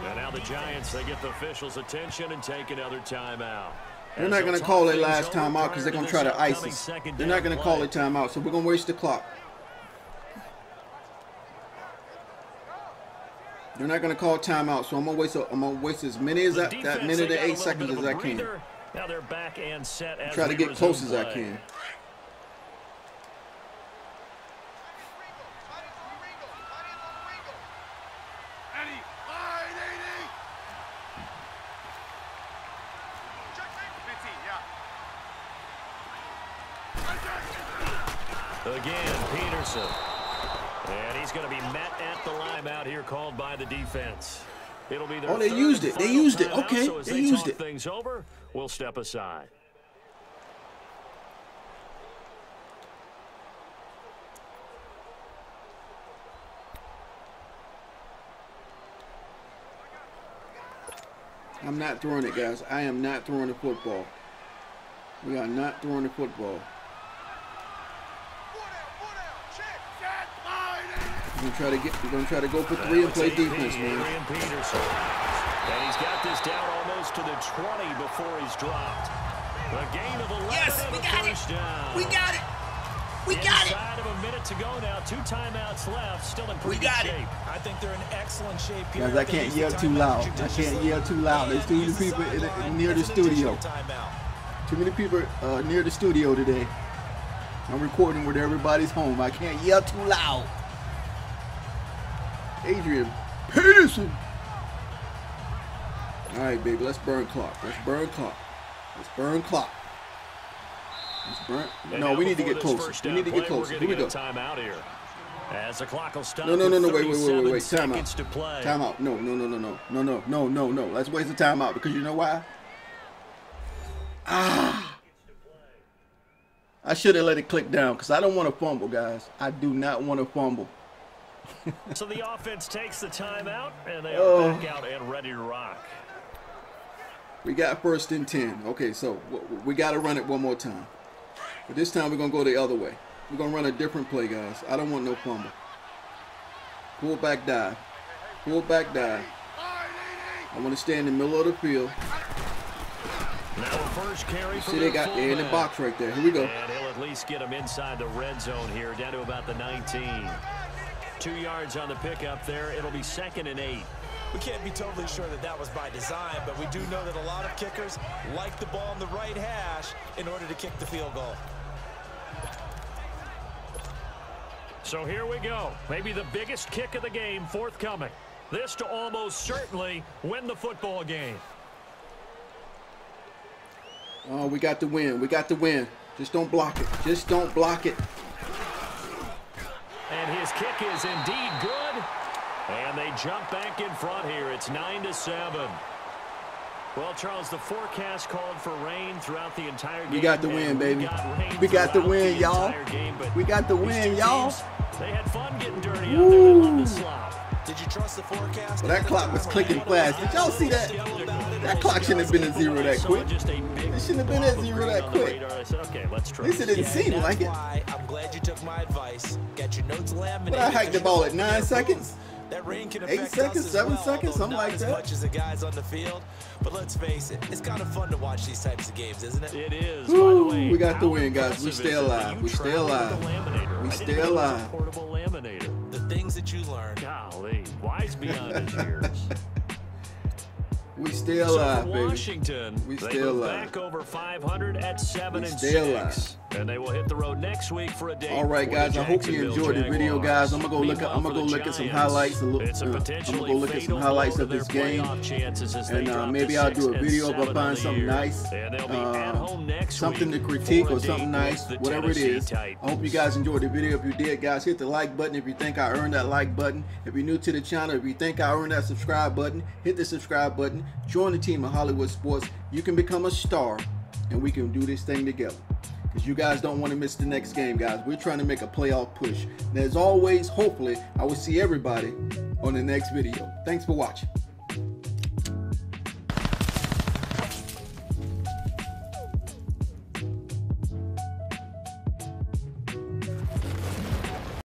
And now the Giants, they get the officials' attention and take another timeout. They're not going to call it last timeout because they're going to try to ice us. They're not going to call it timeout, so we're going to waste the clock. They're not going to call timeout, so I'm going to waste as many as that minute and 8 seconds as I can. Now they're back and set as try to get close as I can. Again, Peterson. And he's going to be met at the line out here called by the defense. It'll be their they used it. They used it. Okay, so as they used it. Things over, we'll step aside. I'm not throwing it, guys. I am not throwing the football. We are not throwing the football. We're gonna try to go for 3 and play defense, man. And he's got this down almost to the 20 before he's dropped. A gain of 11. Yes, we got it. Down. We got it. We got it. Inside of a minute to go now. 2 timeouts left. Still in pretty got good it. shape. I think they're in excellent shape here. Guys, I can't yell too loud. I can't yell too loud. There's too many people near the studio. Too many people near the studio today. I'm recording with everybody's home. I can't yell too loud. Adrian Peterson. All right, baby. Let's burn clock. Let's burn clock. Let's burn clock. Let's burn. No, we need to get closer. We need to get closer. Here we go. Timeout here. As the clock will stop. No. Wait. Time Timeout. No. Let's waste the timeout because you know why? I should have let it click down because I don't want to fumble, guys. I do not want to fumble. So the offense takes the timeout, and they are back out and ready to rock. We got 1st and 10. Okay, so we got to run it one more time. But this time we're going to go the other way. We're going to run a different play, guys. I don't want no fumble. Fullback dive. Fullback dive. I want to stay in the middle of the field. Now a first carry for see, they got in the box right there. Here we go. And he'll at least get him inside the red zone here, down to about the 19. 2 yards on the pickup there. It'll be 2nd and 8. We can't be totally sure that that was by design, but we do know that a lot of kickers like the ball on the right hash in order to kick the field goal. So here we go. Maybe the biggest kick of the game forthcoming. This to almost certainly win the football game. Oh, we got the win. We got the win. Just don't block it. Just don't block it. And his kick is indeed good. And they jump back in front here. It's 9-7. Well, Charles, the forecast called for rain throughout the entire game. We got the win, baby. We got the win, y'all. We got the win, y'all. They had fun getting dirty out there. They loved the slop. Did you trust the forecast? Well, that clock was clicking fast. Did y'all see that? That clock shouldn't have been at 0 that quick. It shouldn't have been at 0 that quick. At least it didn't seem like it. I'm glad you took my advice. Get your notes laminated. But I hiked the ball at 9 seconds. That rain can 8 seconds, 7 seconds, something like that. As much as the guys on the field, but let's face it, it's kind of fun to watch these types of games, isn't it? It is. Woo, by the way, we got the win, guys. We stay alive. We stay alive. We stay alive. Portable laminator. The things that you learn. Golly, wise beyond his years. We stay alive, so baby. Washington, We they stay move alive. back over 500 at 7-6. alive. And they will hit the road next week for a day. All right, guys. I hope you enjoyed the video, guys. I'm gonna go look at some highlights. I'm gonna go look at some highlights of this game, and maybe I'll do a video if I find something nice, something to critique or something nice, whatever it is. I hope you guys enjoyed the video. If you did, guys, hit the like button if you think I earned that like button. If you're new to the channel, if you think I earned that subscribe button, hit the subscribe button. Join the team of Hollywood Sports. You can become a star, and we can do this thing together. Because you guys don't want to miss the next game, guys. We're trying to make a playoff push. And as always, hopefully, I will see everybody on the next video. Thanks for watching.